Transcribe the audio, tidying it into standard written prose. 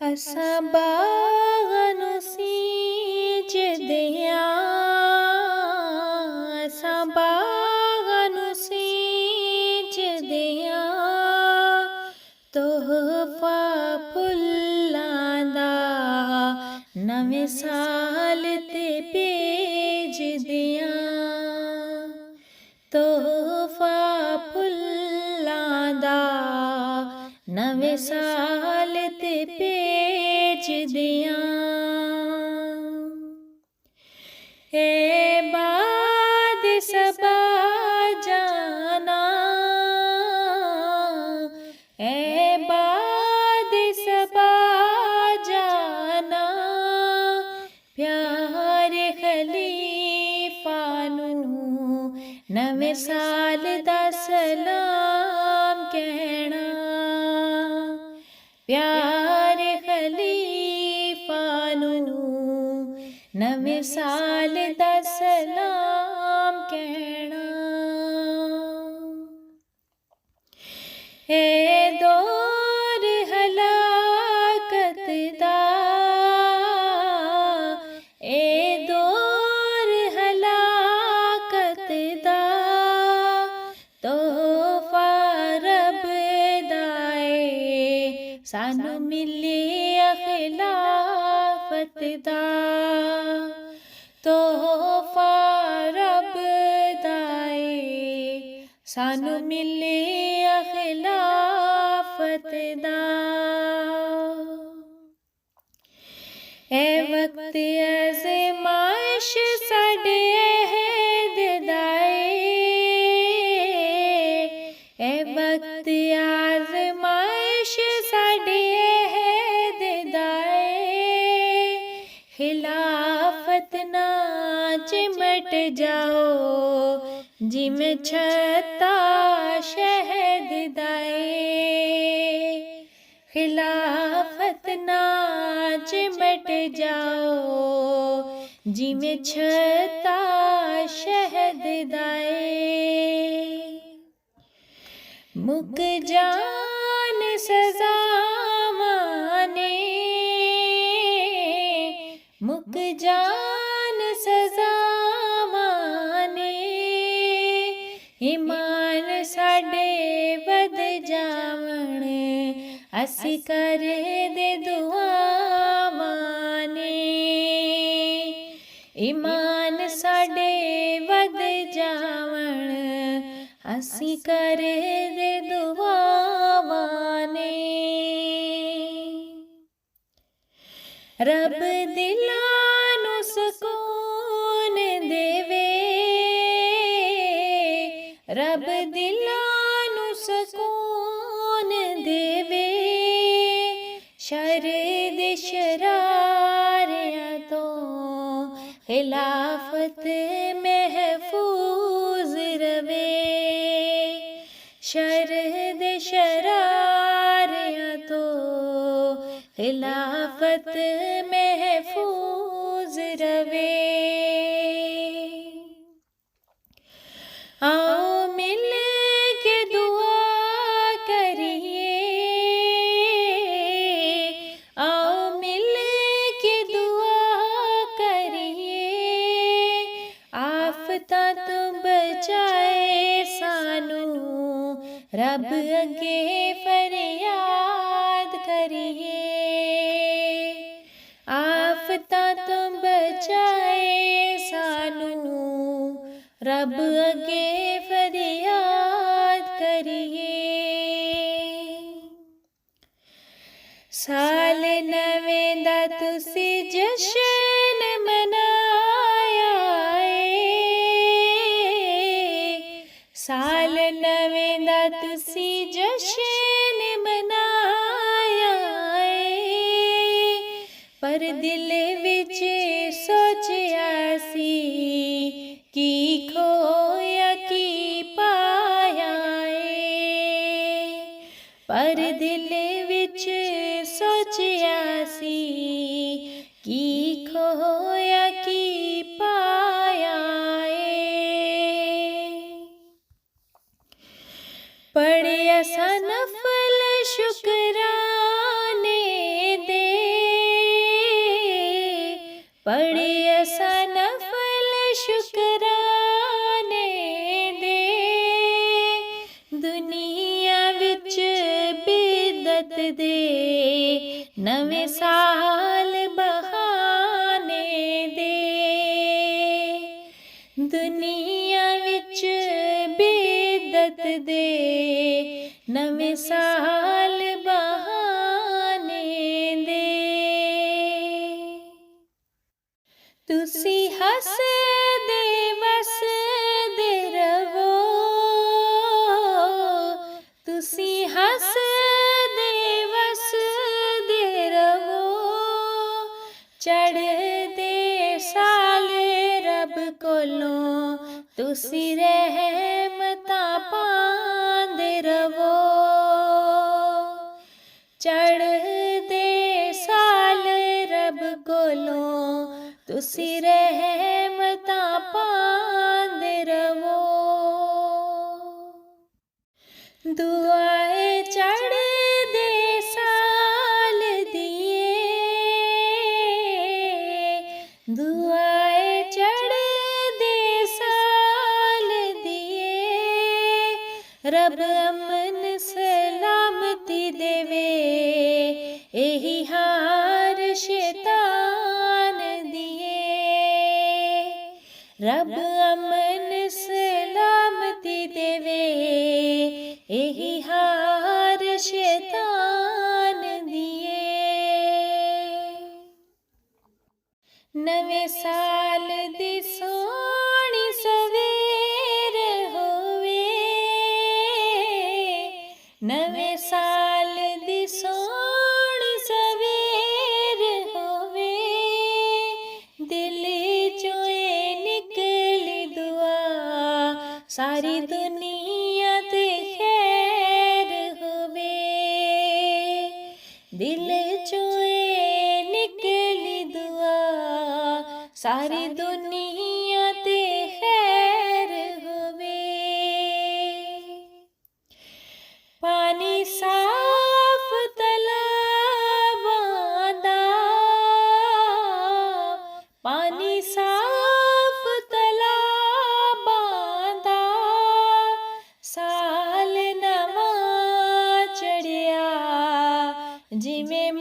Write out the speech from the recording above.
असां बाग़ नूं सींचदियां, असां बाग़ नूं सींचदियां, तोहफा फुल्लां दा नवें साल ते भेजदियां, तोहफा फुल्लां दा नवें साल ते भेजदियां। ए बाद सबा जाना, ए बाद सबा जाना, प्यारे खलीफा नूं नवें साल दा सलाम कहना, प्यारे खलीफा नूं नवें साल दा सलाम कहना। ए दौर हलाकत दा, ए दौर हलाकत दा, तोहफा रब दा ए सानू मिलिया खिलाफत दा, तोहफा रब दा ए सानू मिलिया खिलाफत दा। ए वक्त आज़माइश साडे अहद दा ए वक्त आज़माइश साडे अहद दा खिलाफत ना चिमट जाओ जिमें छत्ता शहद दा खिलाफत ना चिमट जाओ जिमें छत्ता शहद दा मुक जान सजा माने, मुक जान सजा माने, ईमान साडे वध जावण असी कर दे दुआ माने, ईमान साडे वध जावण असी कर दे दुआ माने। रब दिलां नूं सकून देवे, रब दिलां नूं सकून देवे, शर दे शरारियां तो खिलाफत महफूज रवे, शर दे शरारियां तो खिलाफत महफूज रवे। आओ मिल के दुआ करिए, आओ मिल के दुआ करिए, आफतां तो बचाए सानू रब अगे फरियाद करिए, आफतां तो बचाए सानू रब अगे फरियाद करिए। साल नवें दा तुसी जशन मनाया साल नवें दा तुसी जशन मनाया पर दिल विच सोचिया सी की खोया की पाया पर दिल विच सोचिया सी की खोया की पाया पढ़िया सा नफल शुक्राने दे ਬੀਦਤ ਦੇ ਨਵੇਂ ਸਾਲ ਬਹਾਨੇ ਦੇ ਦੁਨੀਆ ਵਿੱਚ ਬੀਦਤ ਦੇ ਨਵੇਂ ਸਾਲ ਬਹਾਨੇ ਦੇ ਤੁਸੀਂ ਹੱਸਦੇ ਵਸਦੇ ਰਵੋ ਤੁਸੀਂ ਹੱਸਦੇ ਵਸਦੇ ਰਵੋ ਚੜ੍ਹਦੇ ਸਾਲ ਰੱਬ ਕੋਲੋਂ ਤੁਸੀਂ ਰਹਿਮਤਾਂ ਪਾਉਂਦੇ ਰਵੋ ਚੜ੍ਹਦੇ ਸਾਲ ਰੱਬ ਕੋਲੋਂ ਤੁਸੀਂ ਰਹਿਮਤਾਂ ਪਾਉਂਦੇ ਰਵੋ ਦੁਆਏ ਚੜ੍ਹਦੇ ਸਾਲ ਦੀਏ ਦੁਆਏ ਚੜ੍ਹਦੇ ਸਾਲ ਦੀਏ ਰੱਬ ਅਮਨ ਸਲਾਮਤੀ ਦੇਵੇ ਇਹੀ ਹਾਰ ਸ਼ੈਤਾਨ ਰੱਬ ਅਮਨ ਸਲਾਮਤੀ ਦੇਵੇ ਇਹੀ ਹਾਰ ਸ਼ੈਤਾਨ ਦੀਏ ਨਵੇਂ ਸਾਲ ਦੀ ਸੋਹਣੀ ਸਵੇਰ ਹੋਵੇ ਨਵੇਂ ਸਾਲ ਦੀ ਸੋਹਣੀ ਸਵੇਰ ਹੋਵੇ ਦਿਲ ਚੋਂ ਸਾਰੀ ਦੁਨੀਆ ਤੇ ਖੈਰ ਹੋਵੇ ਦਿਲ ਚੋਂ ਨਿਕਲੀ ਦੁਆ ਸਾਰੀ ਦੁਨੀਆ ਤੇ ਖੈਰ ਹੋਵੇ ਪਾਣੀ ਸਾਫ ਤਲਾਬਾਂ ਦਾ ਪਾਣੀ ਸਾਫ ਸਾਲ ਨਵਾਂ ਚੜ੍ਹਿਆ ਜਿਵੇਂ